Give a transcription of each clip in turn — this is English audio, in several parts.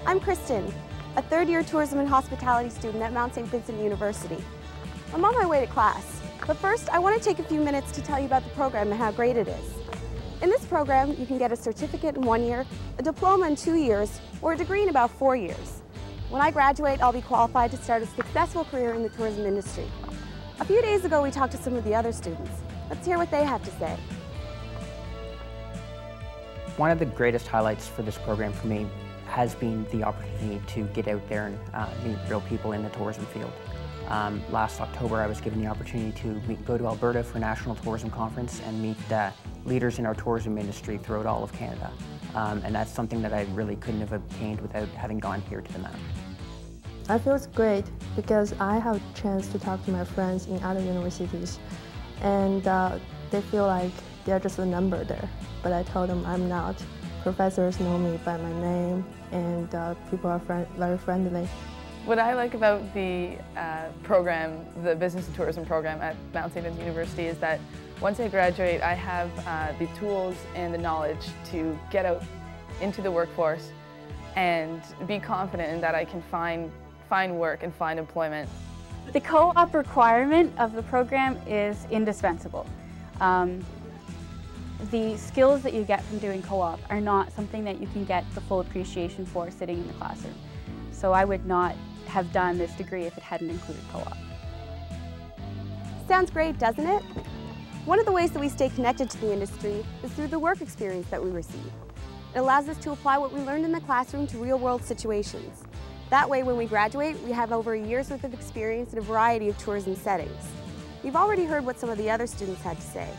I'm Kristen, a third-year tourism and hospitality student at Mount St. Vincent University. I'm on my way to class, but first I want to take a few minutes to tell you about the program and how great it is. In this program, you can get a certificate in 1 year, a diploma in 2 years, or a degree in about 4 years. When I graduate, I'll be qualified to start a successful career in the tourism industry. A few days ago, we talked to some of the other students. Let's hear what they have to say. One of the greatest highlights for this program for me has been the opportunity to get out there and meet real people in the tourism field. Last October, I was given the opportunity to go to Alberta for a national tourism conference and meet leaders in our tourism industry throughout all of Canada. And that's something that I really couldn't have obtained without having gone here to the Mount. I feel it's great because I have a chance to talk to my friends in other universities, and they feel like they're just a number there. But I told them I'm not. Professors know me by my name, and people are very friendly. What I like about the program, the Business and Tourism program at Mount St. Vincent University, is that once I graduate, I have the tools and the knowledge to get out into the workforce and be confident in that I can find work and find employment. The co-op requirement of the program is indispensable. The skills that you get from doing co-op are not something that you can get the full appreciation for sitting in the classroom. So I would not have done this degree if it hadn't included co-op. Sounds great, doesn't it? One of the ways that we stay connected to the industry is through the work experience that we receive. It allows us to apply what we learned in the classroom to real-world situations. That way, when we graduate, we have over a year's worth of experience in a variety of tourism settings. You've already heard what some of the other students had to say.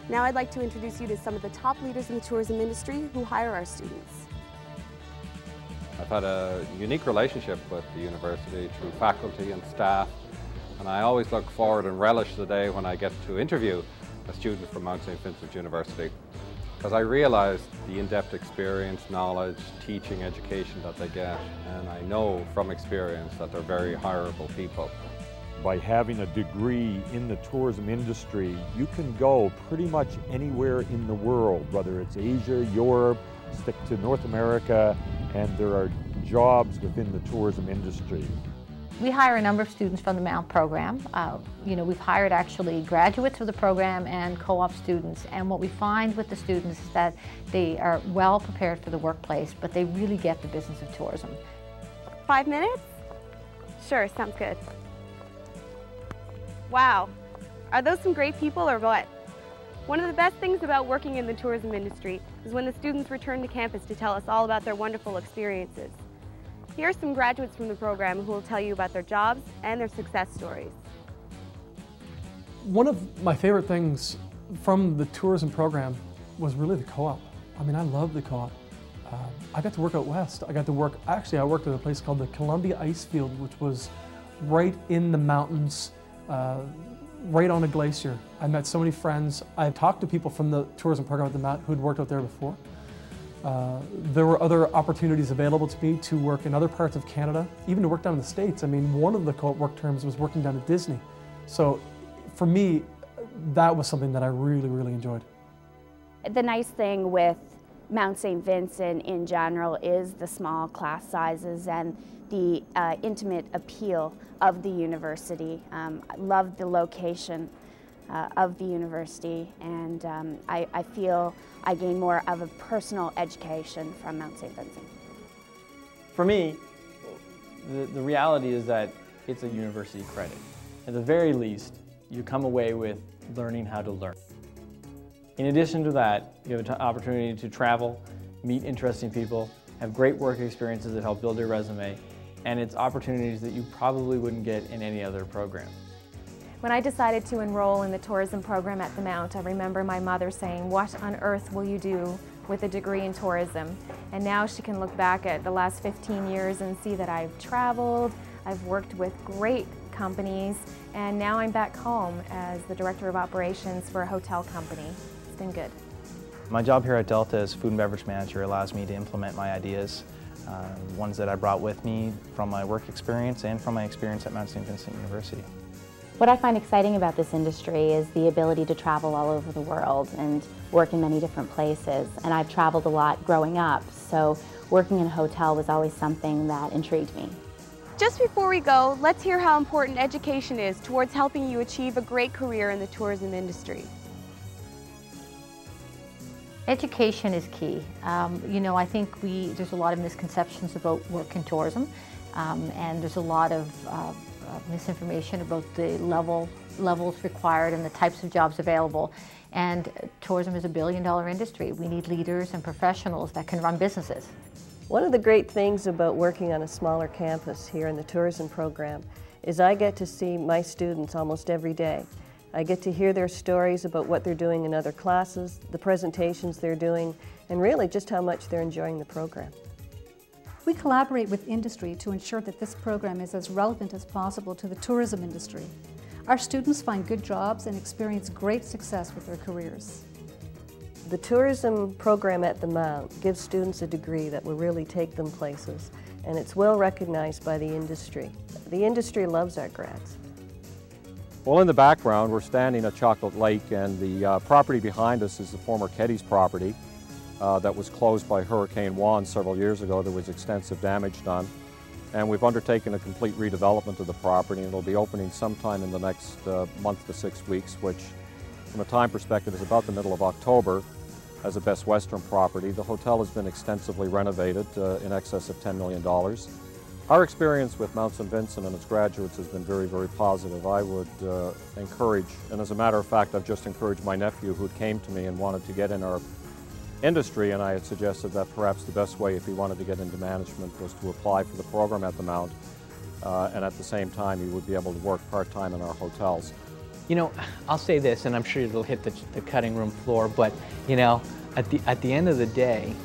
Now I'd like to introduce you to some of the top leaders in the tourism industry who hire our students. I've had a unique relationship with the university through faculty and staff, and I always look forward and relish the day when I get to interview a student from Mount St. Vincent University, because I realise the in-depth experience, knowledge, teaching, education that they get, and I know from experience that they're very hireable people. By having a degree in the tourism industry, you can go pretty much anywhere in the world, whether it's Asia, Europe, stick to North America, and there are jobs within the tourism industry. We hire a number of students from the Mount program. We've hired actually graduates of the program and co-op students, and what we find with the students is that they are well prepared for the workplace, but they really get the business of tourism. 5 minutes? Sure, sounds good. Wow, are those some great people or what? One of the best things about working in the tourism industry is when the students return to campus to tell us all about their wonderful experiences. Here are some graduates from the program who will tell you about their jobs and their success stories. One of my favorite things from the tourism program was really the co-op. I mean, I love the co-op. I got to work out west. I worked at a place called the Columbia Ice Field, which was right in the mountains, right on a glacier. I met so many friends. I've talked to people from the tourism program at the Mount who'd worked out there before. There were other opportunities available to me to work in other parts of Canada, even to work down in the States. I mean, one of the co-op work terms was working down at Disney. So for me, that was something that I really, really enjoyed. The nice thing with Mount St. Vincent in general is the small class sizes and the intimate appeal of the university. I love the location of the university, and I feel I gain more of a personal education from Mount St. Vincent. For me, the reality is that it's a university credit. At the very least, you come away with learning how to learn. In addition to that, you have an opportunity to travel, meet interesting people, have great work experiences that help build your resume, and it's opportunities that you probably wouldn't get in any other program. When I decided to enroll in the tourism program at the Mount, I remember my mother saying, "What on earth will you do with a degree in tourism?" And now she can look back at the last 15 years and see that I've traveled, I've worked with great companies, and now I'm back home as the Director of Operations for a hotel company. It's been good. My job here at Delta as Food and Beverage Manager allows me to implement my ideas, ones that I brought with me from my work experience and from my experience at Mount St. Vincent University. What I find exciting about this industry is the ability to travel all over the world and work in many different places. And I've traveled a lot growing up, so working in a hotel was always something that intrigued me. Just before we go, let's hear how important education is towards helping you achieve a great career in the tourism industry. Education is key. You know, I think there's a lot of misconceptions about work in tourism, and there's a lot of misinformation about the levels required and the types of jobs available. And tourism is a billion-dollar industry. We need leaders and professionals that can run businesses. One of the great things about working on a smaller campus here in the tourism program is I get to see my students almost every day. I get to hear their stories about what they're doing in other classes, the presentations they're doing, and really just how much they're enjoying the program. We collaborate with industry to ensure that this program is as relevant as possible to the tourism industry. Our students find good jobs and experience great success with their careers. The tourism program at the Mount gives students a degree that will really take them places, and it's well recognized by the industry. The industry loves our grads. Well, in the background, we're standing at Chocolate Lake, and the property behind us is the former Keddy's property that was closed by Hurricane Juan several years ago. There was extensive damage done, and we've undertaken a complete redevelopment of the property, and it'll be opening sometime in the next month to 6 weeks, which from a time perspective is about the middle of October as a Best Western property. The hotel has been extensively renovated in excess of $10 million. Our experience with Mount St. Vincent and its graduates has been very, very positive. I would encourage, and as a matter of fact, I've just encouraged my nephew who came to me and wanted to get in our industry, and I had suggested that perhaps the best way if he wanted to get into management was to apply for the program at the Mount, and at the same time he would be able to work part-time in our hotels. You know, I'll say this, and I'm sure it'll hit the cutting room floor, but you know, at the end of the day,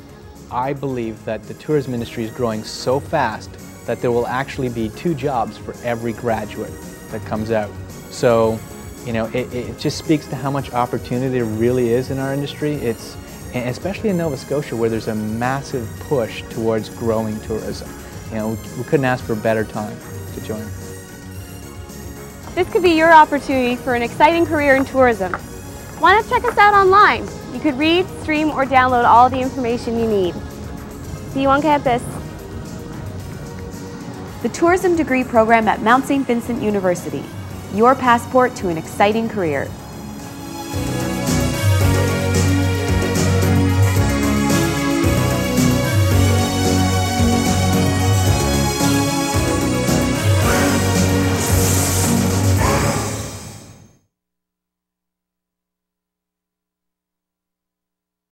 I believe that the tourism industry is growing so fast that there will actually be 2 jobs for every graduate that comes out. So, you know, it just speaks to how much opportunity there really is in our industry. And especially in Nova Scotia, where there's a massive push towards growing tourism. You know, we couldn't ask for a better time to join. This could be your opportunity for an exciting career in tourism. Why not check us out online? You could read, stream, or download all the information you need. See you on campus. The Tourism Degree Program at Mount St. Vincent University. Your passport to an exciting career.